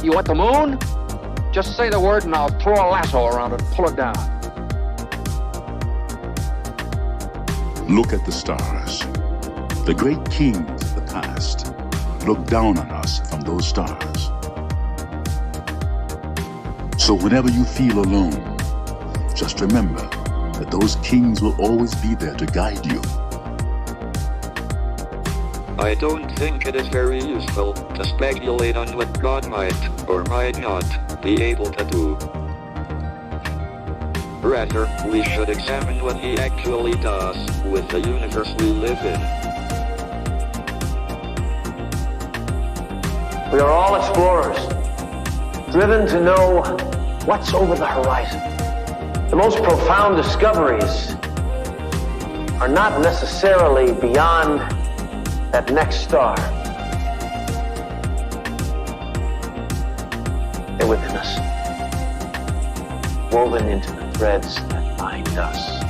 You want the moon? Just say the word and I'll throw a lasso around it and pull it down. Look at the stars. The great kings of the past look down on us from those stars. So whenever you feel alone, just remember that those kings will always be there to guide you. I don't think it is very useful to speculate on what God might or might not be able to do. Rather, we should examine what he actually does with the universe we live in. We are all explorers, driven to know what's over the horizon. The most profound discoveries are not necessarily beyond that next star. They're within us, woven into the threads that bind us.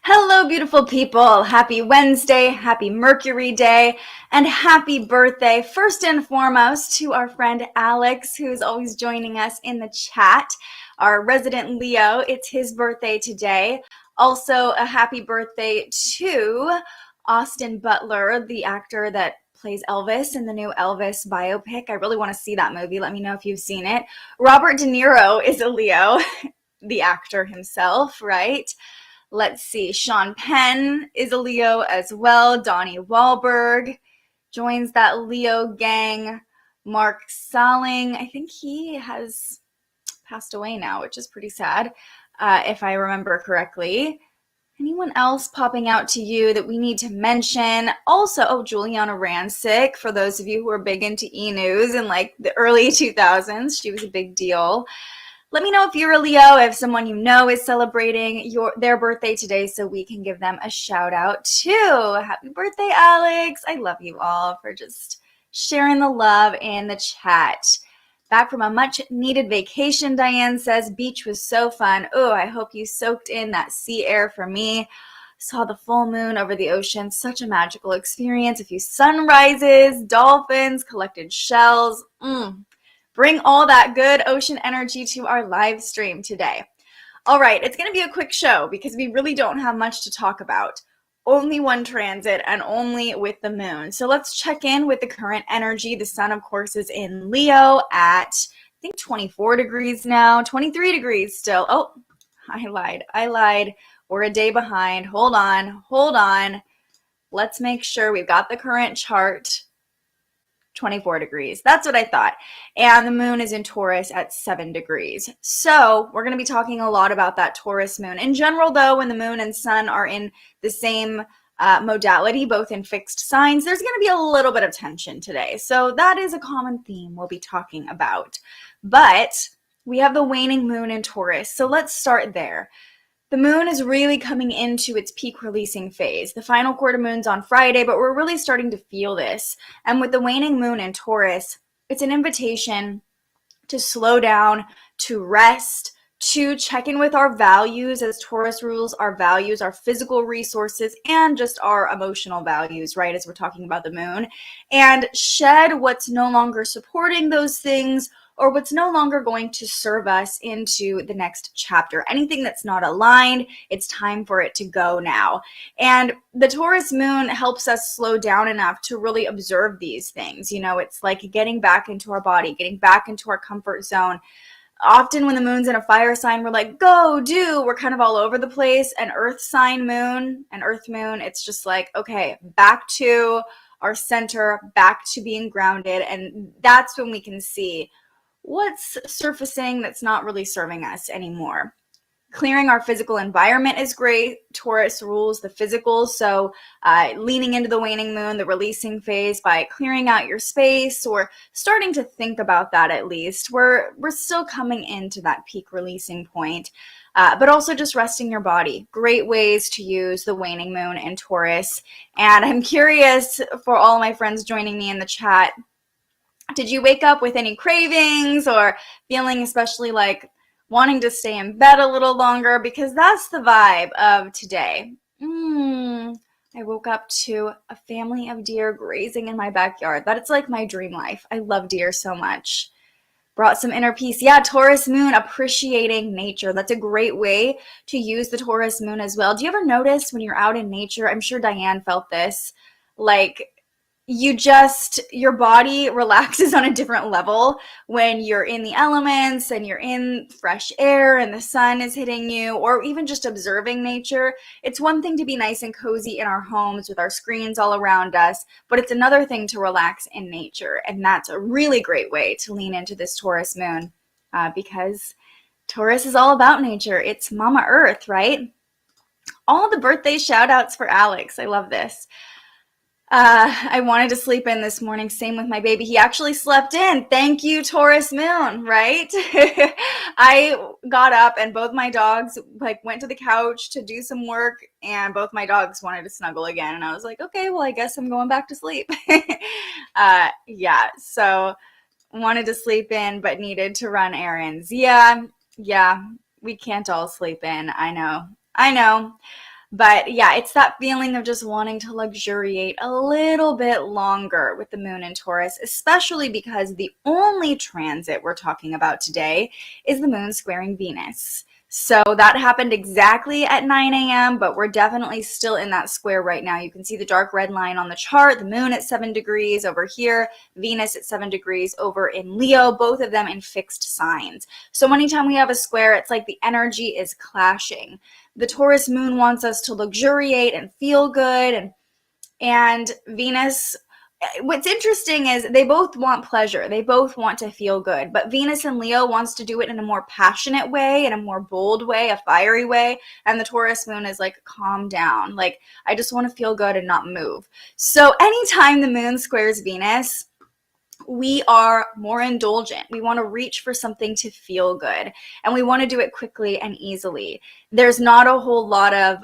Hello, beautiful people. Happy Wednesday, happy Mercury Day, and happy birthday, first and foremost, to our friend Alex, who's always joining us in the chat, our resident Leo. It's his birthday today. Also, a happy birthday to Austin Butler, the actor that plays Elvis in the new Elvis biopic. I really want to see that movie. Let me know if you've seen it. Robert De Niro is a Leo, the actor himself, right? Let's see, Sean Penn is a Leo as well. Donnie Wahlberg joins that Leo gang. Mark Salling, I think he has passed away now, which is pretty sad, if I remember correctly. Anyone else popping out to you that we need to mention? Also, Juliana Rancic, for those of you who are big into e-news in like the early 2000s, she was a big deal. Let me know if you're a Leo, if someone you know is celebrating their birthday today so we can give them a shout out too. Happy birthday, Alex. I love you all for just sharing the love in the chat. Back from a much needed vacation, Diane says, beach was so fun. Oh, I hope you soaked in that sea air for me. Saw the full moon over the ocean. Such a magical experience. A few sunrises, dolphins, collected shells. Bring all that good ocean energy to our live stream today. All right, it's going to be a quick show because we really don't have much to talk about. Only one transit and only with the moon. So let's check in with the current energy. The sun, of course, is in Leo at, I think, 24 degrees now, 23 degrees still. Oh, I lied. We're a day behind. Hold on. Let's make sure we've got the current chart. 24 degrees. That's what I thought. And the moon is in Taurus at 7 degrees. So we're going to be talking a lot about that Taurus moon. In general, though, when the moon and sun are in the same modality, both in fixed signs, there's going to be a little bit of tension today. So that is a common theme we'll be talking about. But we have the waning moon in Taurus. So let's start there. The moon is really coming into its peak releasing phase. The final quarter moon's on Friday, but we're really starting to feel this. And with the waning moon in Taurus, it's an invitation to slow down, to rest, to check in with our values, as Taurus rules our values, our physical resources, and just our emotional values, right, as we're talking about the moon, and shed what's no longer supporting those things or what's no longer going to serve us into the next chapter. Anything that's not aligned, it's time for it to go now. And the Taurus moon helps us slow down enough to really observe these things. You know, it's like getting back into our body, getting back into our comfort zone. Often when the moon's in a fire sign, we're like, go, do. We're kind of all over the place. An earth sign moon, an earth moon, it's just like, okay, back to our center, back to being grounded. And that's when we can see what's surfacing that's not really serving us anymore. Clearing our physical environment is great. Taurus rules the physical, so leaning into the waning moon, the releasing phase, by clearing out your space or starting to think about that at least. We're still coming into that peak releasing point, but also just resting your body. Great ways to use the waning moon in Taurus. And I'm curious, for all my friends joining me in the chat, did you wake up with any cravings or feeling especially like wanting to stay in bed a little longer, because that's the vibe of today. I woke up to a family of deer grazing in my backyard. That's like my dream life. I love deer so much. Brought some inner peace. Yeah, Taurus moon, appreciating nature. That's a great way to use the Taurus moon as well. Do you ever notice when you're out in nature? I'm sure Diane felt this. Like, your body relaxes on a different level when you're in the elements and you're in fresh air and the sun is hitting you, or even just observing nature. It's one thing to be nice and cozy in our homes with our screens all around us, but it's another thing to relax in nature. And that's a really great way to lean into this Taurus moon, because Taurus is all about nature. It's Mama Earth, right? All the birthday shout outs for Alex. I love this. I wanted to sleep in this morning. Same with my baby. He actually slept in. Thank you, Taurus moon, right? I got up and both my dogs went to the couch to do some work, and both my dogs wanted to snuggle again. And I was like, okay, well, I guess I'm going back to sleep. Yeah, so wanted to sleep in, but needed to run errands. Yeah, we can't all sleep in. I know. But yeah, it's that feeling of just wanting to luxuriate a little bit longer with the moon in Taurus, especially because the only transit we're talking about today is the moon squaring Venus. So that happened exactly at 9 a.m., but we're definitely still in that square right now. You can see the dark red line on the chart, the moon at 7 degrees over here, Venus at 7 degrees over in Leo, both of them in fixed signs. So anytime we have a square, it's like the energy is clashing. The Taurus moon wants us to luxuriate and feel good, and Venus, what's interesting is they both want pleasure. They both want to feel good, but Venus in Leo wants to do it in a more passionate way, in a more bold way, a fiery way, and the Taurus moon is like, calm down. Like, I just want to feel good and not move. So anytime the moon squares Venus, we are more indulgent. We want to reach for something to feel good, and we want to do it quickly and easily. There's not a whole lot of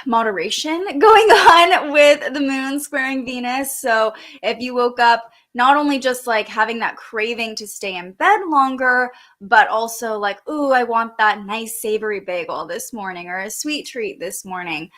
moderation going on with the moon squaring Venus. So if you woke up not only just like having that craving to stay in bed longer, but also like, ooh, I want that nice savory bagel this morning or a sweet treat this morning.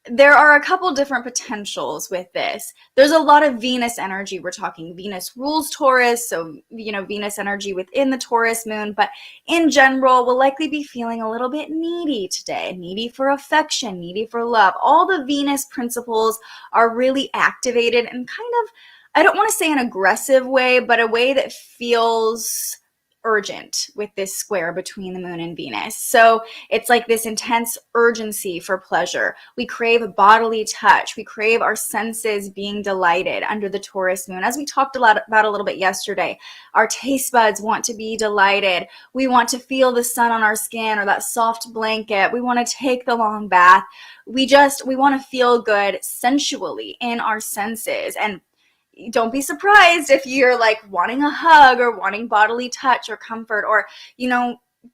There are a couple different potentials with this. There's a lot of Venus energy. We're talking Venus rules Taurus, so, Venus energy within the Taurus moon, but in general, we'll likely be feeling a little bit needy today, needy for affection, needy for love. All the Venus principles are really activated in kind of, I don't want to say an aggressive way, but a way that feels urgent with this square between the moon and Venus. So it's like this intense urgency for pleasure. We crave bodily touch. We crave our senses being delighted under the Taurus moon. As we talked about a little bit yesterday, our taste buds want to be delighted. We want to feel the sun on our skin or that soft blanket. We want to take the long bath. We want to feel good sensually in our senses. And don't be surprised if you're like wanting a hug or wanting bodily touch or comfort, or,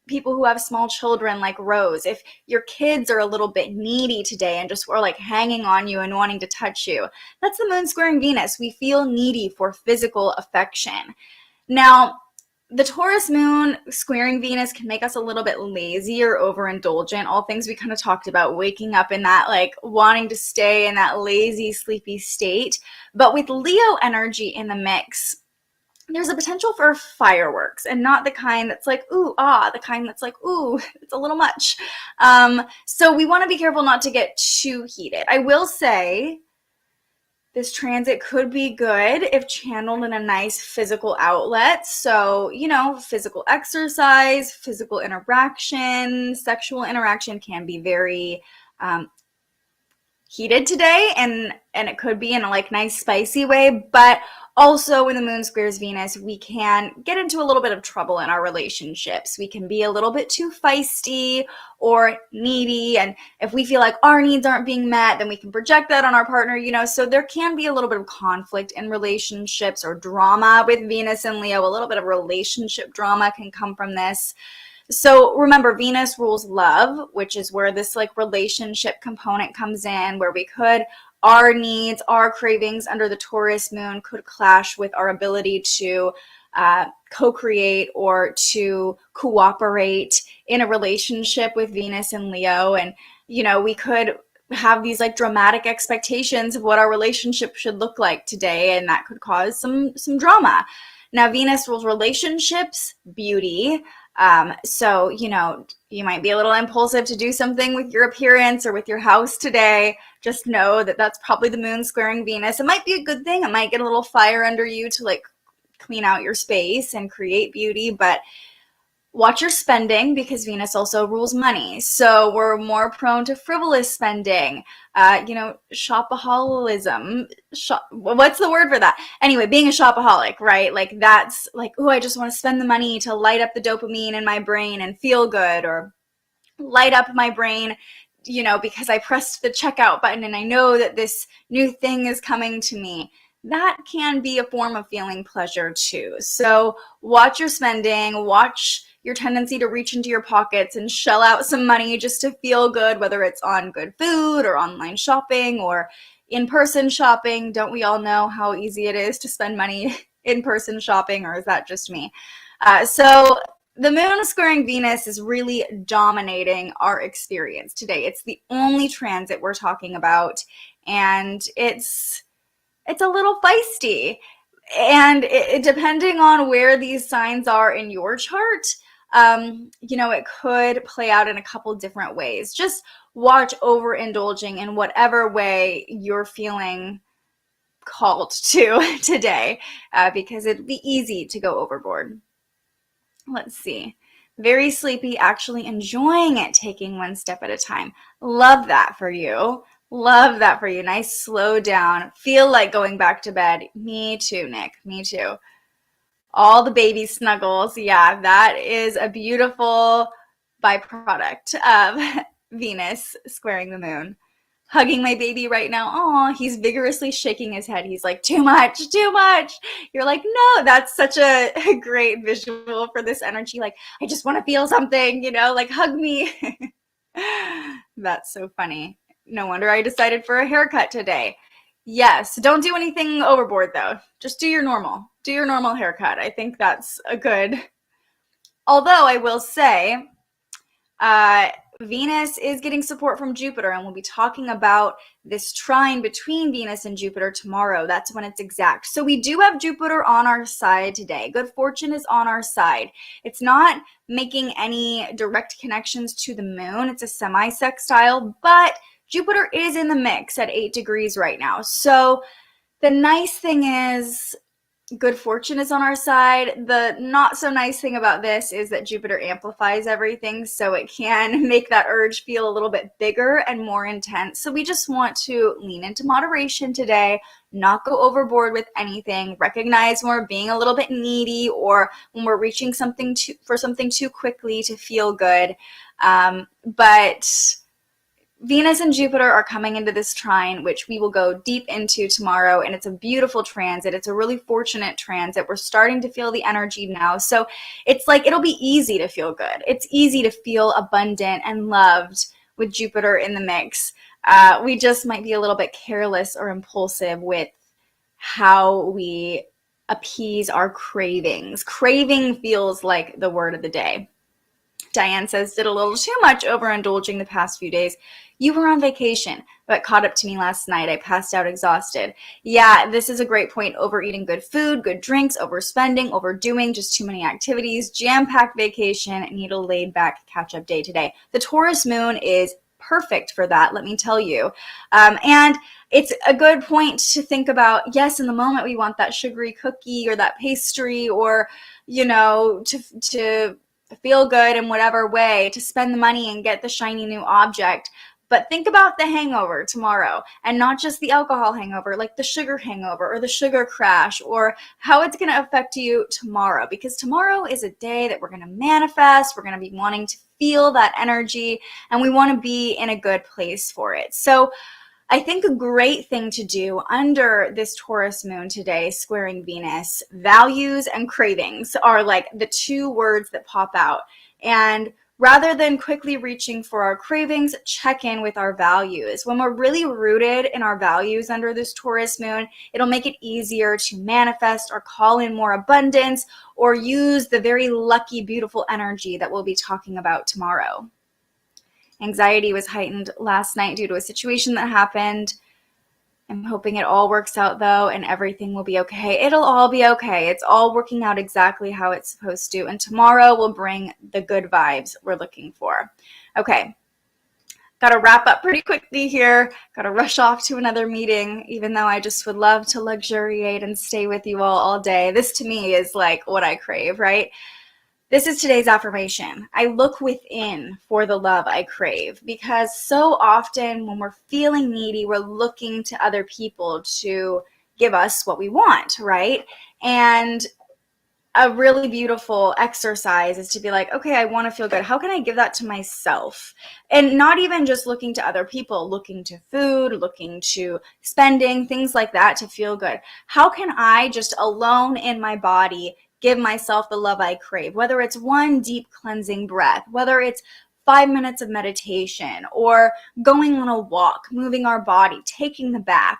people who have small children like Rose, if your kids are a little bit needy today and just are like hanging on you and wanting to touch you, that's the moon squaring Venus. We feel needy for physical affection. Now, the Taurus moon squaring Venus can make us a little bit lazy or overindulgent, all things we kind of talked about, waking up in that like wanting to stay in that lazy, sleepy state. But with Leo energy in the mix, there's a potential for fireworks, and not the kind that's like, ooh, the kind that's like, ooh, it's a little much. So we want to be careful not to get too heated. I will say, this transit could be good if channeled in a nice physical outlet. So, physical exercise, physical interaction, sexual interaction can be very heated today, and it could be in a like nice spicy way. But also when the moon squares Venus, we can get into a little bit of trouble in our relationships. We can be a little bit too feisty or needy, and if we feel like our needs aren't being met, then we can project that on our partner, so there can be a little bit of conflict in relationships or drama with Venus and Leo. A little bit of relationship drama can come from this. So remember, Venus rules love, which is where this like relationship component comes in, where our needs, our cravings under the Taurus moon could clash with our ability to co-create or to cooperate in a relationship with Venus and Leo. And, we could have these like dramatic expectations of what our relationship should look like today, and that could cause some drama. Now, Venus rules relationships, beauty. So, you might be a little impulsive to do something with your appearance or with your house today. Just know that that's probably the moon squaring Venus. It might be a good thing. It might get a little fire under you to like clean out your space and create beauty, but watch your spending, because Venus also rules money. So we're more prone to frivolous spending, shopaholism. What's the word for that? Anyway, being a shopaholic, right? Like that's like, oh, I just want to spend the money to light up the dopamine in my brain and feel good, or light up my brain, because I pressed the checkout button and I know that this new thing is coming to me. That can be a form of feeling pleasure too. So watch your spending, watch your tendency to reach into your pockets and shell out some money just to feel good, whether it's on good food or online shopping or in-person shopping. Don't we all know how easy it is to spend money in-person shopping, or is that just me? So the moon squaring Venus is really dominating our experience today. It's the only transit we're talking about, and it's a little feisty. And depending on where these signs are in your chart, it could play out in a couple different ways. Just watch overindulging in whatever way you're feeling called to today, because it'd be easy to go overboard. Let's see. Very sleepy, actually enjoying it, taking one step at a time. Love that for you. Love that for you. Nice slow down. Feel like going back to bed. Me too, Nick. Me too. All the baby snuggles. Yeah, that is a beautiful byproduct of Venus squaring the moon. Hugging my baby right now. Oh, he's vigorously shaking his head. He's like, too much, too much. You're like, no, that's such a great visual for this energy. Like, I just want to feel something, like hug me. That's so funny. No wonder I decided for a haircut today. Yes, don't do anything overboard though. Just do your normal. Do your normal haircut. I think that's a good. Although I will say, Venus is getting support from Jupiter, and we'll be talking about this trine between Venus and Jupiter tomorrow. That's when it's exact. So we do have Jupiter on our side today. Good fortune is on our side. It's not making any direct connections to the moon. It's a semi-sextile, but Jupiter is in the mix at 8 degrees right now. So the nice thing is good fortune is on our side. The not so nice thing about this is that Jupiter amplifies everything, so it can make that urge feel a little bit bigger and more intense. So we just want to lean into moderation today, not go overboard with anything, recognize when we're being a little bit needy or when we're reaching for something too quickly to feel good. But Venus and Jupiter are coming into this trine, which we will go deep into tomorrow, and it's a beautiful transit. It's a really fortunate transit. We're starting to feel the energy now, so it's like it'll be easy to feel good. It's easy to feel abundant and loved with Jupiter in the mix. We just might be a little bit careless or impulsive with how we appease our cravings. Craving feels like the word of the day. Diane says, did a little too much overindulging the past few days. You were on vacation, but caught up to me last night. I passed out exhausted. Yeah, this is a great point. Overeating good food, good drinks, overspending, overdoing, just too many activities, jam-packed vacation, need a laid-back catch-up day today. The Taurus moon is perfect for that, let me tell you. And it's a good point to think about, yes, in the moment we want that sugary cookie or that pastry or, to feel good in whatever way, to spend the money and get the shiny new object. But think about the hangover tomorrow, and not just the alcohol hangover, like the sugar hangover or the sugar crash, or how it's going to affect you tomorrow. Because tomorrow is a day that we're going to manifest. We're going to be wanting to feel that energy, and we want to be in a good place for it. So I think a great thing to do under this Taurus moon today, squaring Venus, values and cravings are like the two words that pop out. And Rather than quickly reaching for our cravings, check in with our values. When we're really rooted in our values under this Taurus moon, it'll make it easier to manifest or call in more abundance or use the very lucky, beautiful energy that we'll be talking about tomorrow. Anxiety was heightened last night due to a situation that happened. I'm hoping it all works out though, and everything will be okay. It'll all be okay. It's all working out exactly how it's supposed to. And tomorrow will bring the good vibes we're looking for. Okay. Got to wrap up pretty quickly here. Got to rush off to another meeting, even though I just would love to luxuriate and stay with you all day. This to me is like what I crave, right? This is today's affirmation. I look within for the love I crave, because so often when we're feeling needy, we're looking to other people to give us what we want, right? And a really beautiful exercise is to be like, okay, I want to feel good. How can I give that to myself? And not even just looking to other people, looking to food, looking to spending, things like that to feel good. How can I just alone in my body give myself the love I crave? Whether it's one deep cleansing breath, whether it's 5 minutes of meditation or going on a walk, moving our body, taking the bath,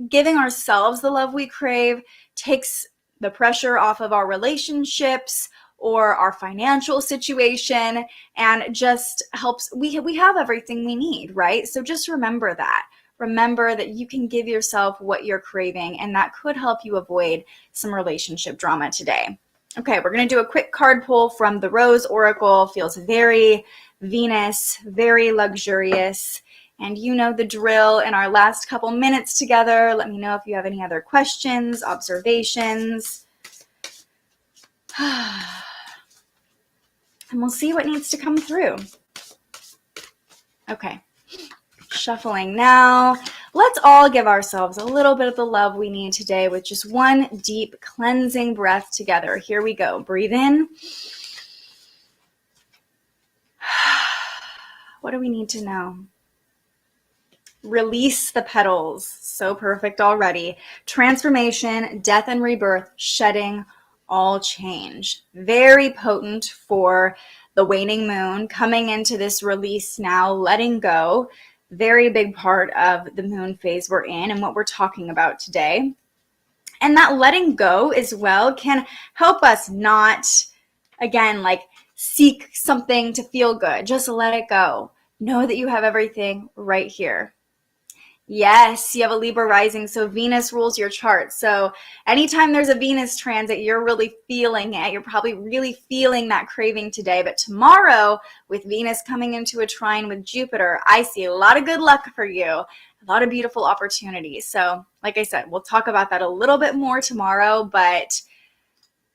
giving ourselves the love we crave takes the pressure off of our relationships or our financial situation and just helps. We have everything we need, right? So just remember that. Remember that you can give yourself what you're craving, and that could help you avoid some relationship drama today. Okay, we're going to do a quick card pull from the Rose Oracle. Feels very Venus, very luxurious. And you know the drill. In our last couple minutes together, let me know if you have any other questions, observations. And we'll see what needs to come through. Okay. Shuffling now. Let's all give ourselves a little bit of the love we need today with just one deep cleansing breath together. Here we go. Breathe in. What do we need to know? Release the petals. So perfect already. Transformation, death and rebirth, shedding, all change. Very potent for the waning moon. Coming into this release now, letting go. Very big part of the moon phase we're in and what we're talking about today. And that letting go as well can help us not, again, seek something to feel good. Just let it go. Know that you have everything right here. Yes, you have a Libra rising, so Venus rules your chart. So anytime there's a Venus transit, you're really feeling it. You're probably really feeling that craving today. But tomorrow, with Venus coming into a trine with Jupiter, I see a lot of good luck for you, a lot of beautiful opportunities. So like I said, we'll talk about that a little bit more tomorrow, but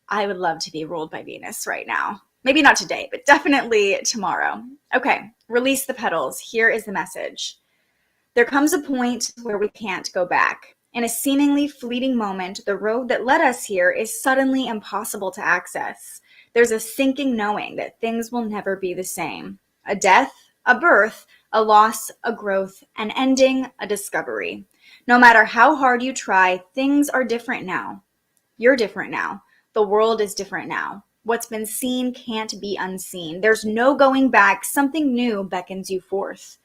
I would love to be ruled by Venus right now. Maybe not today, but definitely tomorrow. Okay, release the petals. Here is the message. There comes a point where we can't go back. In a seemingly fleeting moment, the road that led us here is suddenly impossible to access. There's a sinking knowing that things will never be the same. A death, a birth, a loss, a growth, an ending, a discovery. No matter how hard you try, things are different now. You're different now. The world is different now. What's been seen can't be unseen. There's no going back. Something new beckons you forth.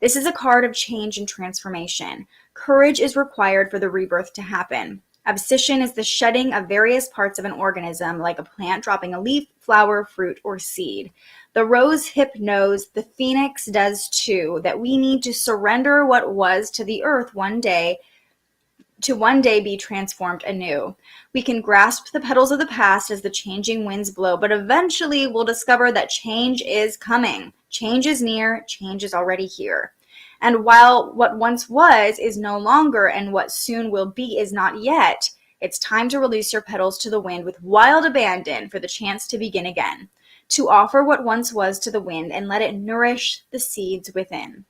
This is a card of change and transformation. Courage is required for the rebirth to happen. Abscission is the shedding of various parts of an organism, like a plant dropping a leaf, flower, fruit, or seed. The rose hip knows, the phoenix does too, that we need to surrender what was to the earth one day be transformed anew. We can grasp the petals of the past as the changing winds blow, but eventually we'll discover that change is coming. Change is near, change is already here. And while what once was is no longer and what soon will be is not yet, it's time to release your petals to the wind with wild abandon for the chance to begin again, to offer what once was to the wind and let it nourish the seeds within.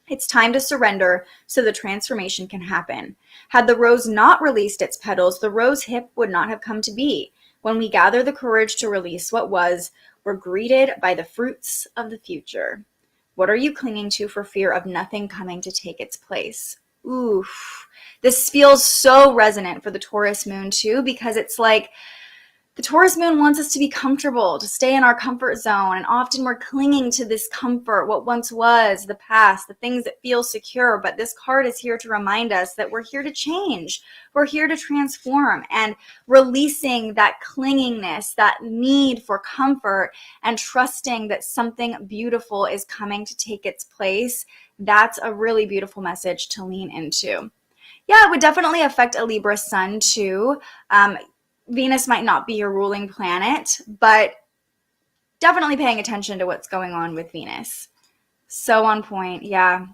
It's time to surrender so the transformation can happen. Had the rose not released its petals, the rose hip would not have come to be. When we gather the courage to release what was, we're greeted by the fruits of the future. What are you clinging to for fear of nothing coming to take its place? Oof. This feels so resonant for the Taurus moon too, because it's like The Taurus moon wants us to be comfortable, to stay in our comfort zone, and often we're clinging to this comfort, what once was, the past, the things that feel secure, but this card is here to remind us that we're here to change, we're here to transform, and releasing that clingingness, that need for comfort, and trusting that something beautiful is coming to take its place. That's a really beautiful message to lean into. Yeah, it would definitely affect a Libra sun too. Venus might not be your ruling planet, but definitely paying attention to what's going on with Venus. So on point, yeah.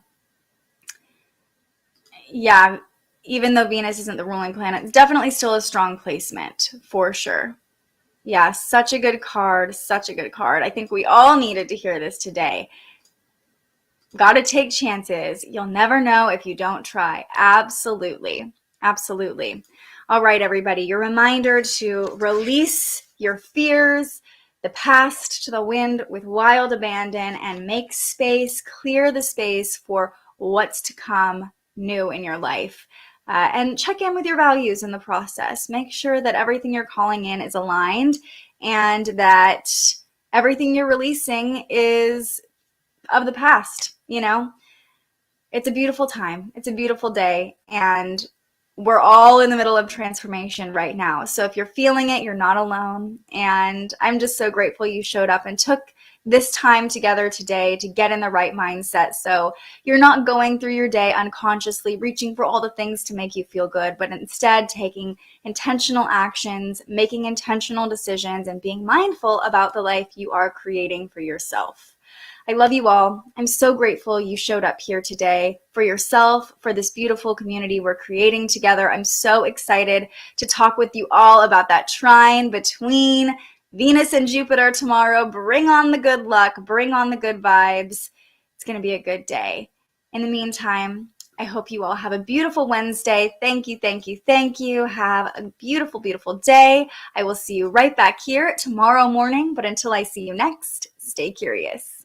Yeah, even though Venus isn't the ruling planet, it's definitely still a strong placement, for sure. Yeah, such a good card, such a good card. I think we all needed to hear this today. Got to take chances. You'll never know if you don't try. Absolutely. Absolutely. All right, everybody, your reminder to release your fears, the past to the wind with wild abandon, and make space, clear the space for what's to come new in your life. And check in with your values in the process. Make sure that everything you're calling in is aligned and that everything you're releasing is of the past. You know, it's a beautiful time. It's a beautiful day. And we're all in the middle of transformation right now. So if you're feeling it, you're not alone. And I'm just so grateful you showed up and took this time together today to get in the right mindset. So you're not going through your day unconsciously reaching for all the things to make you feel good, but instead taking intentional actions, making intentional decisions, and being mindful about the life you are creating for yourself. I love you all. I'm so grateful you showed up here today for yourself, for this beautiful community we're creating together. I'm so excited to talk with you all about that trine between Venus and Jupiter tomorrow. Bring on the good luck. Bring on the good vibes. It's going to be a good day. In the meantime, I hope you all have a beautiful Wednesday. Thank you, thank you, thank you. Have a beautiful, beautiful day. I will see you right back here tomorrow morning. But until I see you next, stay curious.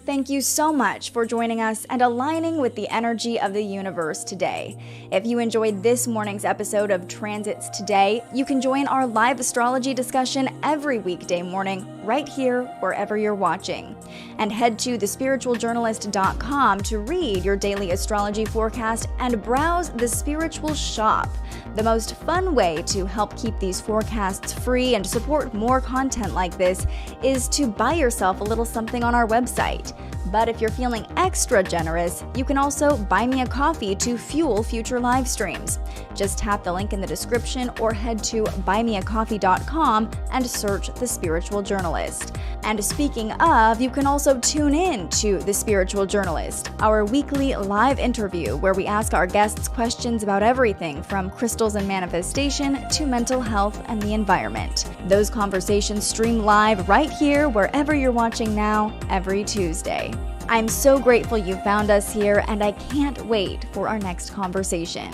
Thank you so much for joining us and aligning with the energy of the universe today. If you enjoyed this morning's episode of Transits Today, you can join our live astrology discussion every weekday morning right here wherever you're watching. And head to thespiritualjournalist.com to read your daily astrology forecast and browse the Spiritual Shop. The most fun way to help keep these forecasts free and support more content like this is to buy yourself a little something on our website. But if you're feeling extra generous, you can also buy me a coffee to fuel future live streams. Just tap the link in the description or head to buymeacoffee.com and search The Spiritual Journalist. And speaking of, you can also tune in to The Spiritual Journalist, our weekly live interview where we ask our guests questions about everything from crystals and manifestation to mental health and the environment. Those conversations stream live right here wherever you're watching now every Tuesday. I'm so grateful you found us here, and I can't wait for our next conversation.